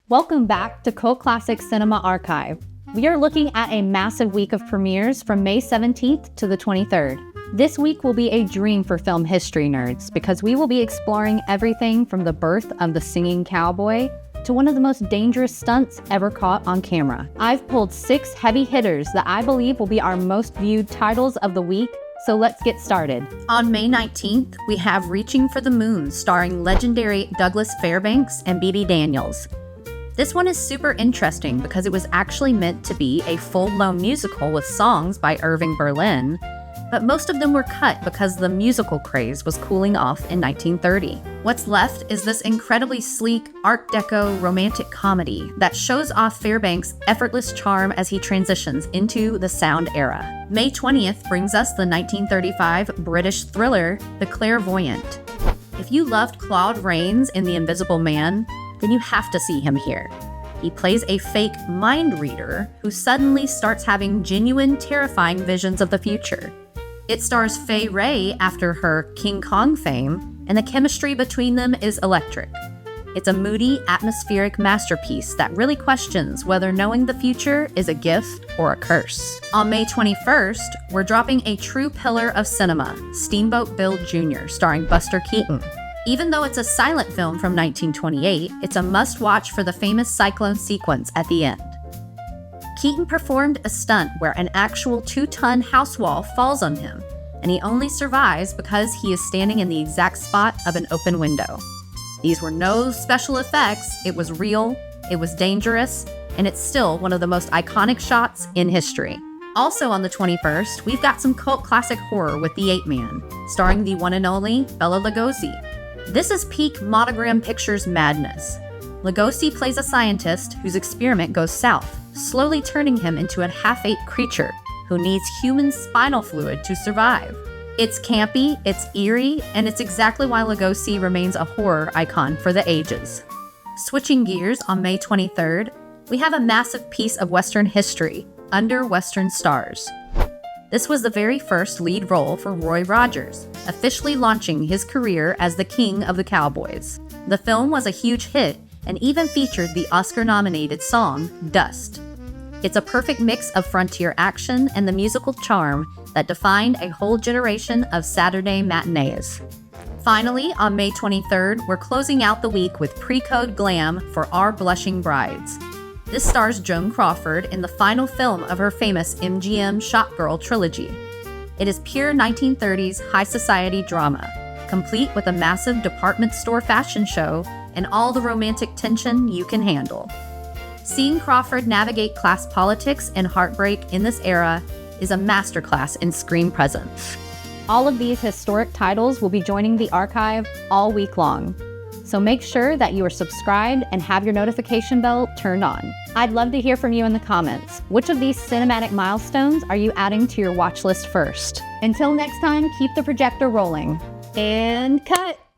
Welcome back to Cult Classic Cinema Archive. We are looking at a massive week of premieres from May 17th to the 23rd. This week will be a dream for film history nerds because we will be exploring everything from the birth of the singing cowboy to one of the most dangerous stunts ever caught on camera. I've pulled 6 heavy hitters that I believe will be our most viewed titles of the week, so let's get started. On May 19th, we have Reaching for the Moon, starring legendary Douglas Fairbanks and Bebe Daniels. This one is super interesting because it was actually meant to be a full-blown musical with songs by Irving Berlin, but most of them were cut because the musical craze was cooling off in 1930. What's left is this incredibly sleek Art Deco romantic comedy that shows off Fairbanks' effortless charm as he transitions into the sound era. May 20th brings us the 1935 British thriller, The Clairvoyant. If you loved Claude Rains in The Invisible Man, then you have to see him here. He plays a fake mind reader who suddenly starts having genuine, terrifying visions of the future. It stars Fay Wray after her King Kong fame, and the chemistry between them is electric. It's a moody, atmospheric masterpiece that really questions whether knowing the future is a gift or a curse. On May 21st, we're dropping a true pillar of cinema, Steamboat Bill Jr., starring Buster Keaton. Even though it's a silent film from 1928, it's a must-watch for the famous cyclone sequence at the end. Keaton performed a stunt where an actual 2-ton house wall falls on him, and he only survives because he is standing in the exact spot of an open window. These were no special effects, it was real, it was dangerous, and it's still one of the most iconic shots in history. Also on the 21st, we've got some cult classic horror with The Ape Man, starring the one and only Bela Lugosi. This is peak Monogram Pictures madness. Lugosi plays a scientist whose experiment goes south, slowly turning him into a half-ape creature who needs human spinal fluid to survive. It's campy, it's eerie, and it's exactly why Lugosi remains a horror icon for the ages. Switching gears, on May 23rd, we have a massive piece of Western history, Under Western Stars. This was the very first lead role for Roy Rogers, officially launching his career as the king of the cowboys. The film was a huge hit and even featured the Oscar-nominated song, Dust. It's a perfect mix of frontier action and the musical charm that defined a whole generation of Saturday matinees. Finally, on May 23rd, we're closing out the week with pre-code glam for Our Blushing Brides. This stars Joan Crawford in the final film of her famous MGM Shop Girl trilogy. It is pure 1930s high society drama, complete with a massive department store fashion show and all the romantic tension you can handle. Seeing Crawford navigate class politics and heartbreak in this era is a masterclass in screen presence. All of these historic titles will be joining the archive all week long, so make sure that you are subscribed and have your notification bell turned on. I'd love to hear from you in the comments. Which of these cinematic milestones are you adding to your watch list first? Until next time, keep the projector rolling. And cut!